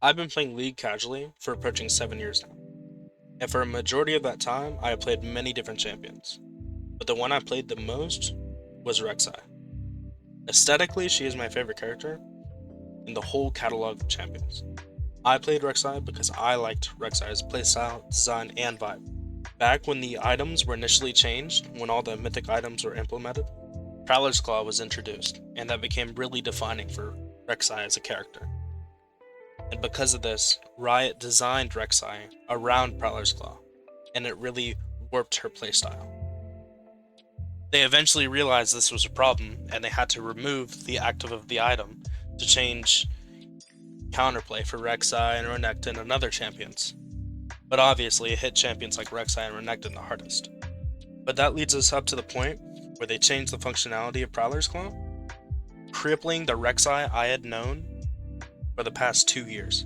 I've been playing League casually for approaching 7 years now, and for a majority of that time, I have played many different champions. But the one I played the most was Rek'sai. Aesthetically, she is my favorite character in the whole catalog of champions. I played Rek'Sai because I liked Rek'Sai's playstyle, design, and vibe. Back when the items were initially changed, when all the mythic items were implemented, Prowler's Claw was introduced, and that became really defining for Rek'Sai as a character. And because of this, Riot designed Rek'Sai around Prowler's Claw, and it really warped her playstyle. They eventually realized this was a problem, and they had to remove the active of the item to change counterplay for Rek'Sai and Renekton and other champions. But obviously, it hit champions like Rek'Sai and Renekton the hardest. But that leads us up to the point where they changed the functionality of Prowler's Claw, crippling the Rek'Sai I had known for the past 2 years.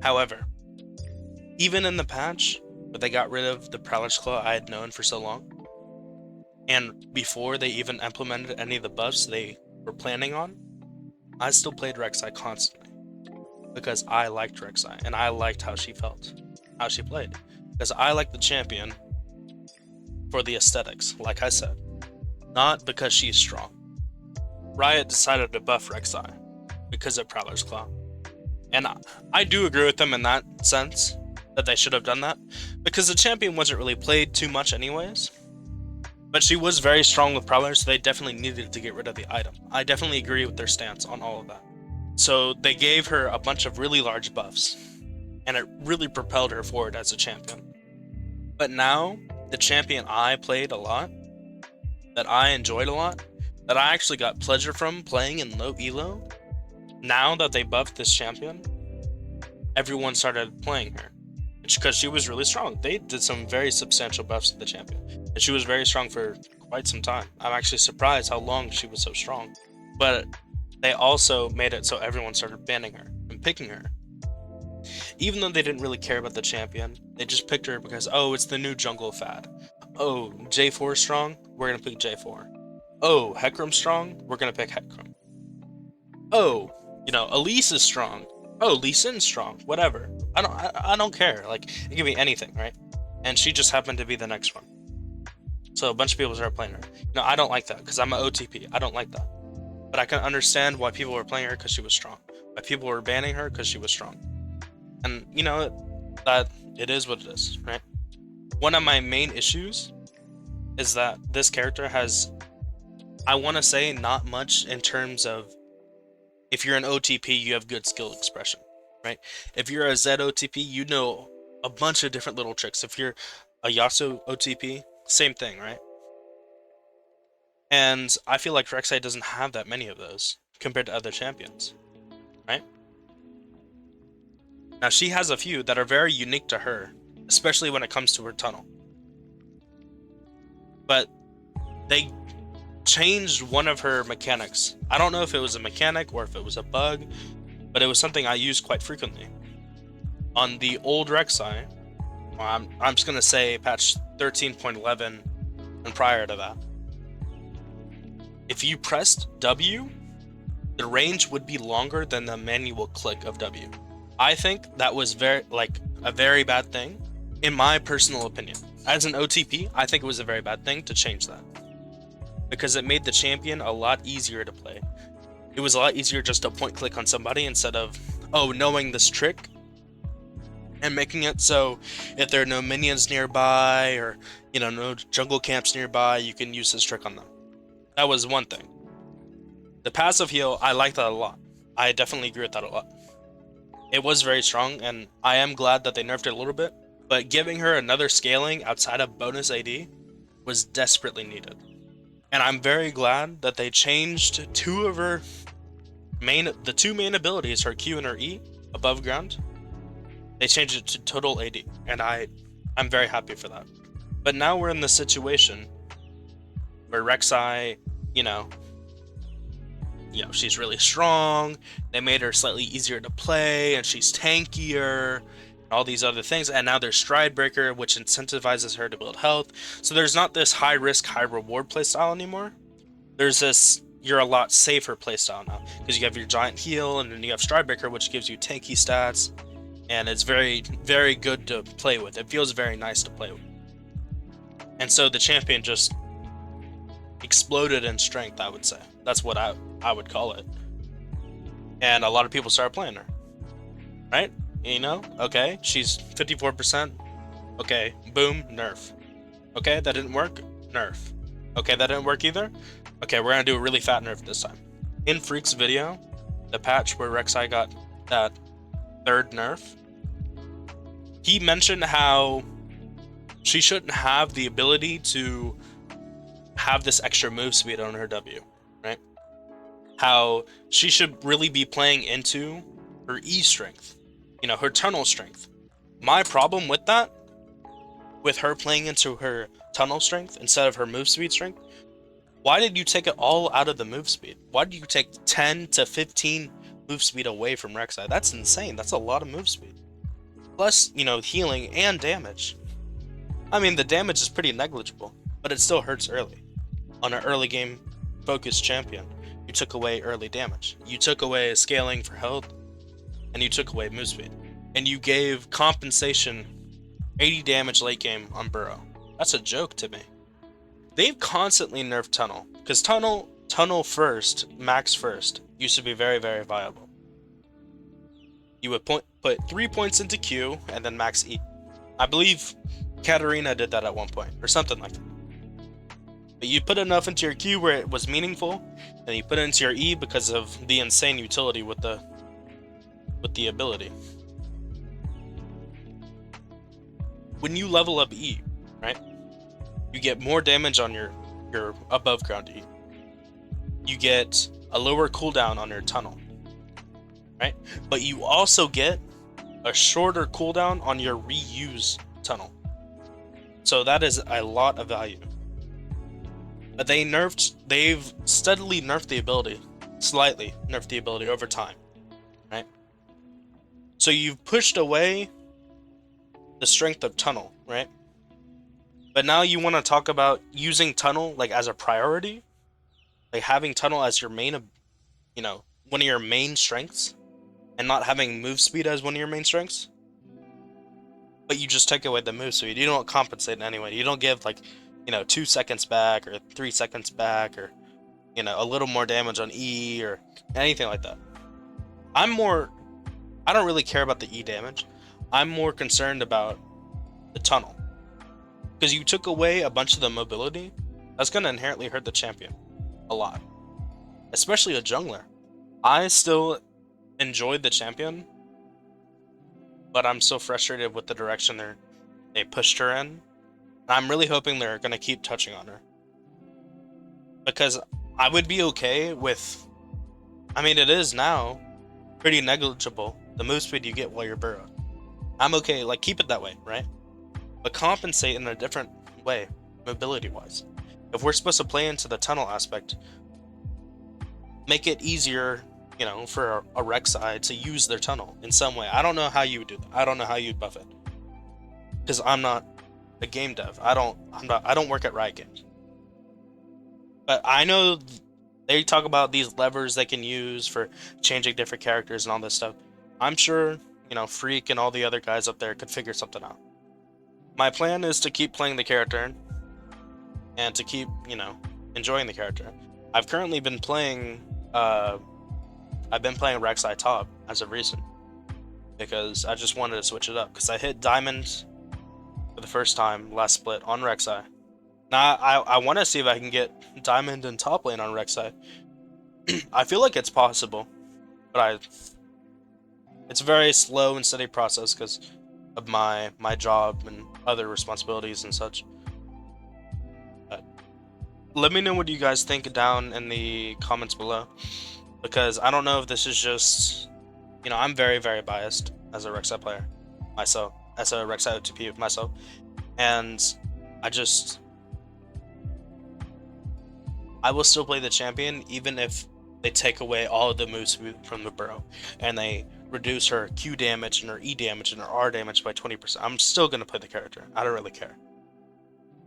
However, even in the patch where they got rid of the Prowler's Claw I had known for so long, and before they even implemented any of the buffs they were planning on, I still played Rek'Sai constantly because I liked Rek'Sai and I liked how she felt, how she played. Because I like the champion for the aesthetics, like I said, not because she's strong. Riot decided to buff Rek'Sai because of Prowler's Claw. And I do agree with them in that sense, that they should have done that, because the champion wasn't really played too much anyways. But she was very strong with Prowler, so they definitely needed to get rid of the item. I definitely agree with their stance on all of that. So they gave her a bunch of really large buffs, and it really propelled her forward as a champion. But now, the champion I played a lot, that I enjoyed a lot, that I actually got pleasure from playing in low elo, now that they buffed this champion, everyone started playing her. Because she was really strong. They did some very substantial buffs to the champion, and she was very strong for quite some time. I'm actually surprised how long she was so strong. But they also made it so everyone started banning her and picking her. Even though they didn't really care about the champion, they just picked her because, oh, it's the new jungle fad. Oh, J4 is strong? We're gonna pick J4. Oh, Hecarim's strong? We're gonna pick Hecarim. Oh, Elise is strong. Oh, Lee Sin's strong. Whatever. I don't care. Like, it could be anything, right? And she just happened to be the next one. So a bunch of people started playing her. I don't like that because I'm an OTP. I don't like that. But I can understand why people were playing her because she was strong. Why people were banning her because she was strong. And that it is what it is, right? One of my main issues is that this character has, I want to say, not much in terms of, if you're an OTP, you have good skill expression, right? If you're a Z OTP, you know a bunch of different little tricks. If you're a Yasuo OTP, same thing, right? And I feel like Rek'Sai doesn't have that many of those compared to other champions, right? Now, she has a few that are very unique to her, especially when it comes to her tunnel. But they changed one of her mechanics. I don't know if it was a mechanic or if it was a bug, but it was something I used quite frequently. On the old Rek'Sai, I'm just going to say patch 13.11 and prior to that, if you pressed W, the range would be longer than the manual click of W. I think that was a very bad thing, in my personal opinion. As an OTP, I think it was a very bad thing to change that, because it made the champion a lot easier to play. It was a lot easier just to point click on somebody instead of, knowing this trick and making it so if there are no minions nearby or, no jungle camps nearby, you can use this trick on them. That was one thing. The passive heal, I like that a lot. I definitely agree with that a lot. It was very strong, and I am glad that they nerfed it a little bit, but giving her another scaling outside of bonus AD was desperately needed. And I'm very glad that they changed the two main abilities, her Q and her E, above ground. They changed it to total AD, and I'm very happy for that. But now we're in the situation where Rek'Sai, she's really strong. They made her slightly easier to play, and she's tankier, and all these other things. And now there's Stride Breaker, which incentivizes her to build health. So there's not this high risk, high reward playstyle anymore. There's this you're a lot safer playstyle now because you have your giant heal and then you have Stridebreaker, which gives you tanky stats, and it's very, very good to play with. It feels very nice to play with, and so the champion just exploded in strength. I would say that's what I would call it, and a lot of people started playing her, right? You know, okay, she's 54%. Okay, boom, nerf. Okay, that didn't work, nerf. Okay, that didn't work either. Okay, we're gonna do a really fat nerf this time. In Freak's video, the patch where Rek'sai got that third nerf, he mentioned how she shouldn't have the ability to have this extra move speed on her W, right? How she should really be playing into her E strength, you know, her tunnel strength. My problem with that, with her playing into her tunnel strength instead of her move speed strength, why did you take it all out of the move speed? Why did you take 10 to 15 move speed away from Rek'sai? That's insane. That's a lot of move speed. Plus, you know, healing and damage. I mean, the damage is pretty negligible, but it still hurts early. On an early game focused champion, you took away early damage. You took away scaling for health, and you took away move speed. And you gave compensation 80 damage late game on Burrow. That's a joke to me. They've constantly nerfed tunnel, because tunnel first, max first, used to be very, very viable. You would put 3 points into Q and then max E. I believe Katarina did that at one point, or something like that. But you put enough into your Q where it was meaningful, and you put it into your E because of the insane utility with the ability. When you level up E, right, you get more damage on your above ground E. You get a lower cooldown on your tunnel, right? But you also get a shorter cooldown on your reuse tunnel. So that is a lot of value. But they've steadily nerfed the ability, slightly nerfed the ability over time, right? So you've pushed away the strength of tunnel, right? But now you want to talk about using tunnel like as a priority, like having tunnel as your main, you know, one of your main strengths, and not having move speed as one of your main strengths. But you just take away the move speed. You don't compensate in any way. You don't give like, you know, 2 seconds back or 3 seconds back, or, you know, a little more damage on E or anything like that. I don't really care about the E damage. I'm more concerned about the tunnel. Because you took away a bunch of the mobility, that's going to inherently hurt the champion a lot. Especially a jungler. I still enjoyed the champion, but I'm so frustrated with the direction they pushed her in. I'm really hoping they're going to keep touching on her. Because I would be okay with... I mean, it is now pretty negligible, the move speed you get while you're burrowed. I'm okay, like, keep it that way, right? But compensate in a different way, mobility-wise. If we're supposed to play into the tunnel aspect, make it easier, you know, for a Rek'sai to use their tunnel in some way. I don't know how you would do that. I don't know how you'd buff it. Because I'm not a game dev. I don't work at Riot Games. But I know they talk about these levers they can use for changing different characters and all this stuff. I'm sure, you know, Freak and all the other guys up there could figure something out. My plan is to keep playing the character and to keep, you know, enjoying the character. I've currently been playing Rek'sai top as of recent, because I just wanted to switch it up, because I hit Diamond for the first time last split on Rek'sai. Now I want to see if I can get Diamond in top lane on Rek'sai. I feel like it's possible, but it's a very slow and steady process because of my job and other responsibilities and such. But let me know what you guys think down in the comments below, because I don't know if this is just, you know, I'm very, very biased as a Rek'sai player myself, as a Rek'sai OTP myself, and I will still play the champion even if they take away all of the moves from the Burrow and they reduce her Q damage and her E damage and her R damage by 20%. I'm still going to play the character. I don't really care.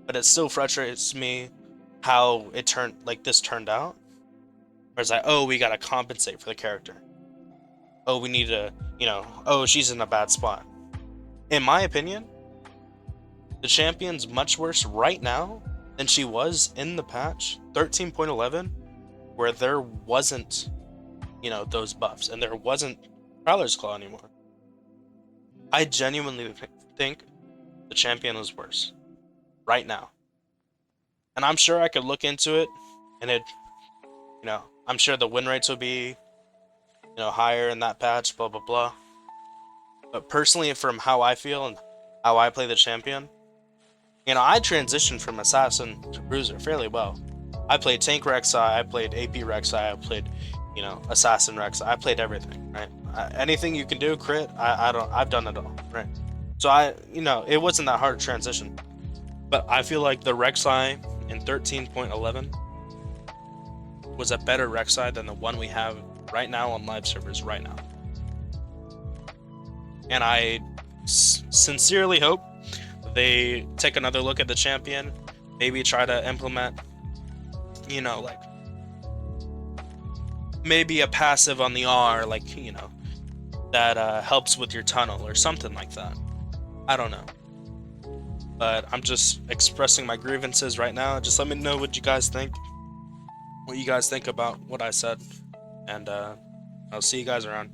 But it still frustrates me how this turned out. Or it's like, oh, we gotta compensate for the character. Oh, we need to, oh, she's in a bad spot. In my opinion, the champion's much worse right now than she was in the patch 13.11, where there wasn't, those buffs and there wasn't Prowler's Claw anymore. I genuinely think the champion is worse right now. And I'm sure I could look into it and I'm sure the win rates would be, higher in that patch, blah, blah, blah. But personally, from how I feel and how I play the champion, I transitioned from Assassin to Bruiser fairly well. I played Tank Rek'sai, I played AP Rek'sai, I played, Assassin Rek'sai, I played everything, right? Anything you can do, crit, I've done it all, right? So it wasn't that hard to transition. But I feel like the Rek'sai in 13.11 was a better Rek'sai than the one we have right now on live servers right now. And I sincerely hope they take another look at the champion, maybe try to implement, like maybe a passive on the R, like, that helps with your tunnel or something like that. I don't know. But I'm just expressing my grievances right now. Just let me know what you guys think. What you guys think about what I said. And I'll see you guys around.